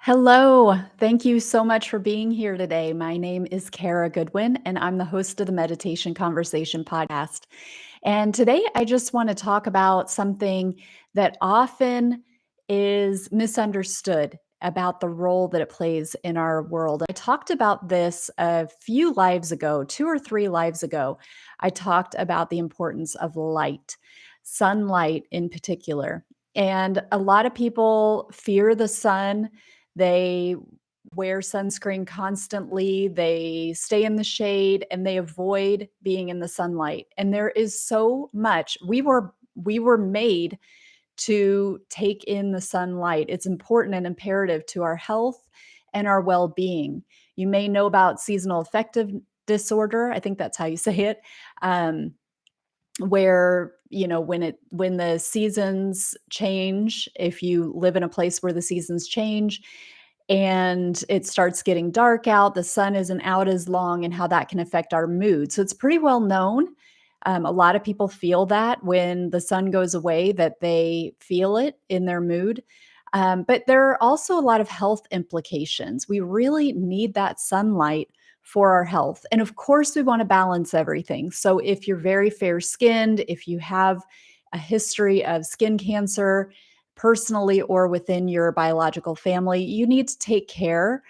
Hello. Thank you so much for being here today. My name is Kara Goodwin, and I'm the host of the Meditation Conversation podcast. And today I just want to talk about something that often is misunderstood about the role that it plays in our world. I talked about this a few lives ago, two or three lives ago. I talked about the importance of light, sunlight in particular. And a lot of people fear the sun. They wear sunscreen constantly, they stay in the shade, and they avoid being in the sunlight. And there is so much. We were made to take in the sunlight. It's important and imperative to our health and our well-being. You may know about seasonal affective disorder. I think that's how you say it. Where when the seasons change, if you live in a place where the seasons change and it starts getting dark out, the sun isn't out as long, and how that can affect our mood. So it's pretty well known. A lot of people feel that when the sun goes away, that they feel it in their mood. But there are also a lot of health implications. We really need that sunlight for our health. And of course, we want to balance everything. So if you're very fair skinned, if you have a history of skin cancer, personally or within your biological family, you need to take care.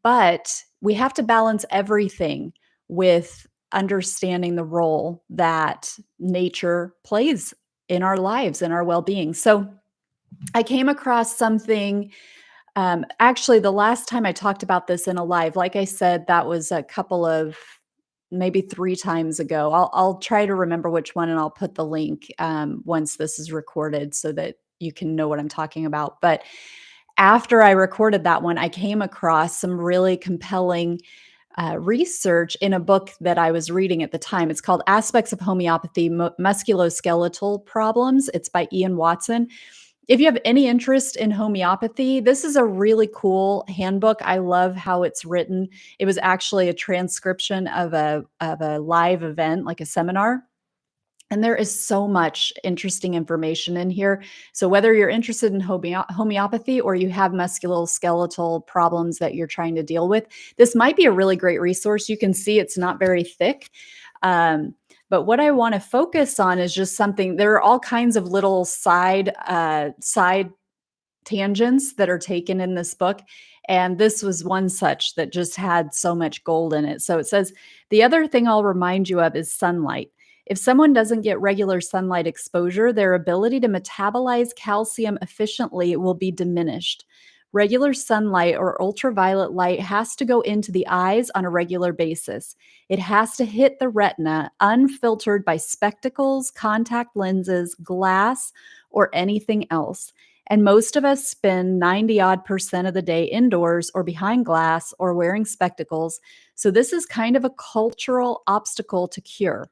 But we have to balance everything with understanding the role that nature plays in our lives and our well being. So I came across something. Actually, the last time I talked about this in a live, like I said, that was a couple of maybe three times ago. I'll try to remember which one, and I'll put the link once this is recorded so that you can know what I'm talking about. But after I recorded that one, I came across some really compelling research in a book that I was reading at the time. It's called Aspects of Homeopathy, Musculoskeletal Problems. It's by Ian Watson. If you have any interest in homeopathy, this is a really cool handbook. I love how it's written. It was actually a transcription of a live event, like a seminar. And there is so much interesting information in here. So whether you're interested in homeopathy or you have musculoskeletal problems that you're trying to deal with, this might be a really great resource. You can see it's not very thick. Um, but what I want to focus on is just something. There are all kinds of little side tangents that are taken in this book. And this was one such that just had so much gold in it. So it says, the other thing I'll remind you of is sunlight. If someone doesn't get regular sunlight exposure, their ability to metabolize calcium efficiently will be diminished. Regular sunlight or ultraviolet light has to go into the eyes on a regular basis. It has to hit the retina unfiltered by spectacles, contact lenses, glass, or anything else. And most of us spend 90 odd percent of the day indoors or behind glass or wearing spectacles. So this is kind of a cultural obstacle to cure.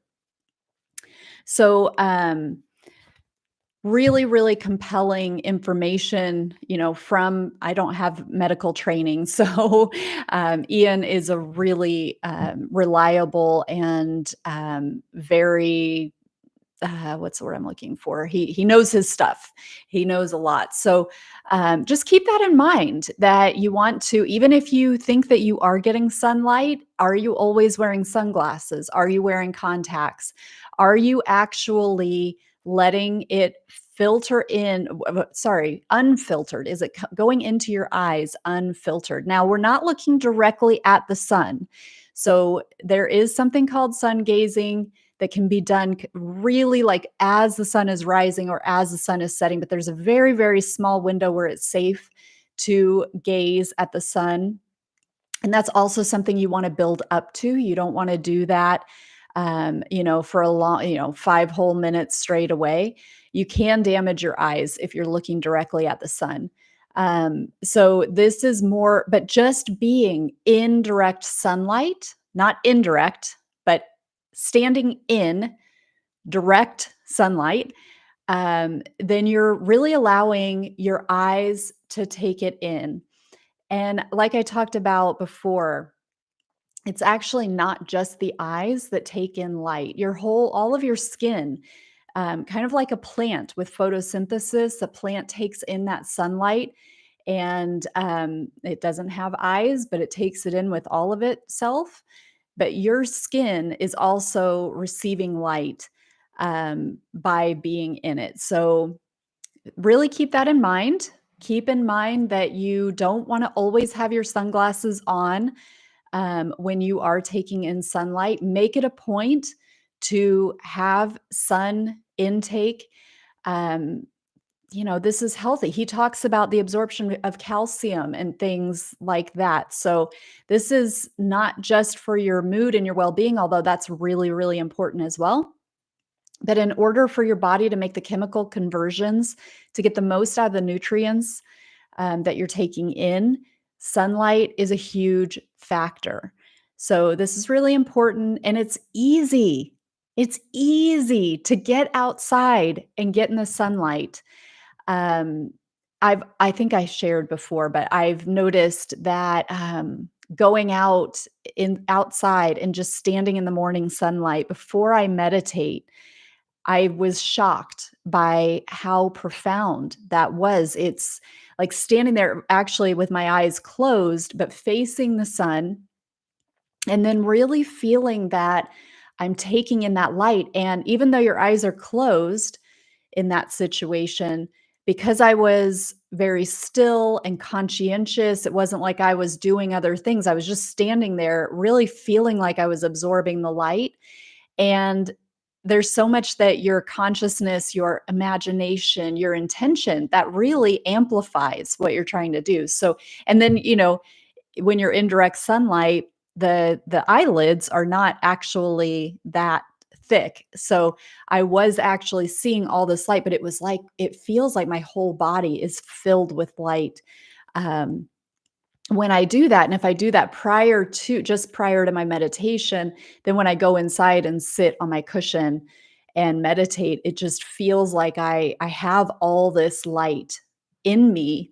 So, really, really compelling information, from I don't have medical training. So, Ian is a really reliable and very what's the word I'm looking for? He knows his stuff. He knows a lot. So just keep that in mind that you want to, even if you think that you are getting sunlight, are you always wearing sunglasses? Are you wearing contacts? Are you actually letting it filter in? Sorry, unfiltered. Is it going into your eyes unfiltered? Now, we're not looking directly at the sun. So there is something called sun gazing that can be done really like as the sun is rising or as the sun is setting. But there's a very, very small window where it's safe to gaze at the sun. And that's also something you want to build up to. You don't want to do that, for a long, 5 whole minutes straight away. You can damage your eyes if you're looking directly at the sun. So this is more, but just being in direct sunlight, not indirect, but standing in direct sunlight, then you're really allowing your eyes to take it in. And like I talked about before, it's actually not just the eyes that take in light. All of your skin, kind of like a plant with photosynthesis, a plant takes in that sunlight and it doesn't have eyes, but it takes it in with all of itself. But your skin is also receiving light by being in it. So really keep that in mind. Keep in mind that you don't want to always have your sunglasses on when you are taking in sunlight. Make it a point to have sun intake. Um, this is healthy. He talks about the absorption of calcium and things like that. So, this is not just for your mood and your well being, although that's really, really important as well. But in order for your body to make the chemical conversions to get the most out of the nutrients that you're taking in, sunlight is a huge factor. So, this is really important and it's easy. It's easy to get outside and get in the sunlight. um, I think I shared before, but I've noticed that, going outside and just standing in the morning sunlight before I meditate, I was shocked by how profound that was. It's like standing there actually with my eyes closed, but facing the sun, and then really feeling that I'm taking in that light. And even though your eyes are closed, in that situation, because I was very still and conscientious. It wasn't like I was doing other things. I was just standing there, really feeling like I was absorbing the light. And there's so much that your consciousness, your imagination, your intention that really amplifies what you're trying to do. So, and then, when you're in direct sunlight, the eyelids are not actually that thick. So I was actually seeing all this light, but it was like it feels like my whole body is filled with light. Um, when I do that, and if I do that prior to my meditation, then when I go inside and sit on my cushion and meditate, it just feels like I have all this light in me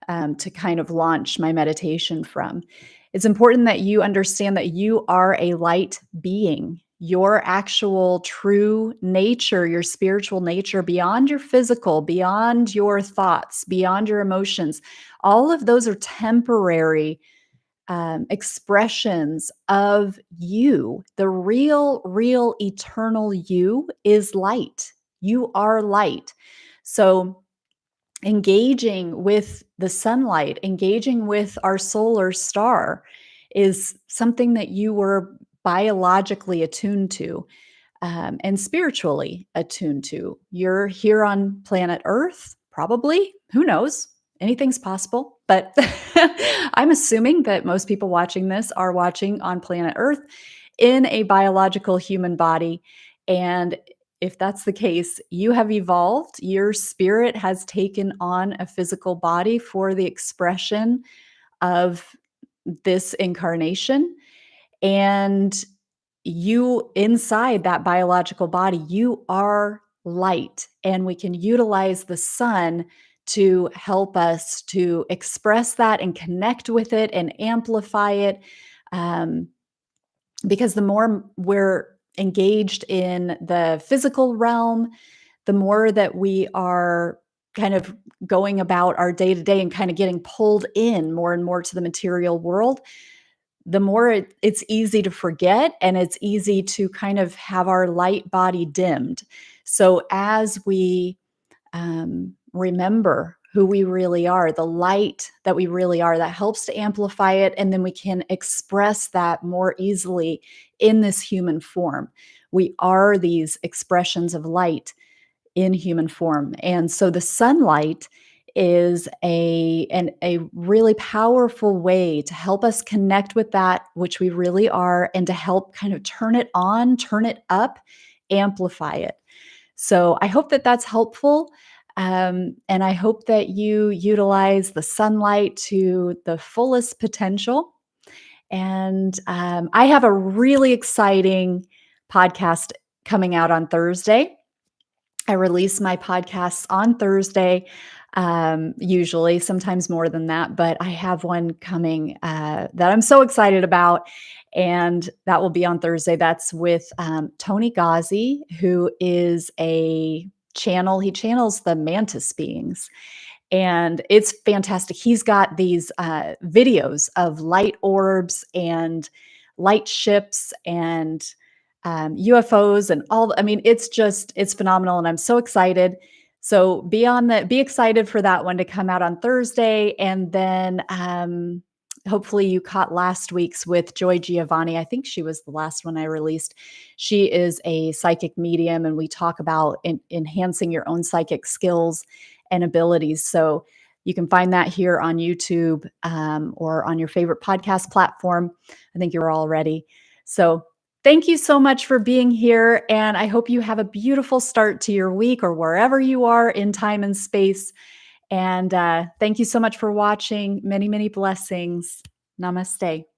to kind of launch my meditation from. It's important that you understand that you are a light being. Your actual true nature, your spiritual nature, beyond your physical, beyond your thoughts, beyond your emotions, all of those are temporary expressions of you. The real, eternal you is light. You are light. So, engaging with the sunlight, engaging with our solar star is something that you were biologically attuned to, and spiritually attuned to. You're here on planet Earth, probably. Who knows? Anything's possible. But I'm assuming that most people watching this are watching on planet Earth in a biological human body. And if that's the case, you have evolved. Your spirit has taken on a physical body for the expression of this incarnation. And you, inside that biological body, you are light. And we can utilize the sun to help us to express that and connect with it and amplify it. Um, because the more we're engaged in the physical realm, the more that we are kind of going about our day to day and kind of getting pulled in more and more to the material world, the more it's easy to forget, and it's easy to kind of have our light body dimmed. So as we remember who we really are, the light that we really are, that helps to amplify it. And then we can express that more easily in this human form. We are these expressions of light in human form. And so the sunlight is a really powerful way to help us connect with that which we really are, and to help kind of turn it on, turn it up, amplify it. So I hope that that's helpful. And I hope that you utilize the sunlight to the fullest potential. And I have a really exciting podcast coming out on Thursday. I release my podcasts on Thursday, usually, sometimes more than that, but I have one coming that I'm so excited about, and that will be on Thursday. That's with Tony Ghazi, who is he channels the mantis beings. and it's fantastic. He's got these videos of light orbs and light ships and UFOs and all. I mean, it's phenomenal, and I'm so excited. So be excited for that one to come out on Thursday, and then hopefully you caught last week's with Joy Giovanni. I think she was the last one I released. She is a psychic medium, and we talk about enhancing your own psychic skills and abilities. So you can find that here on YouTube or on your favorite podcast platform. I think you're all ready. So thank you so much for being here. And I hope you have a beautiful start to your week or wherever you are in time and space. And thank you so much for watching. Many, many blessings. Namaste.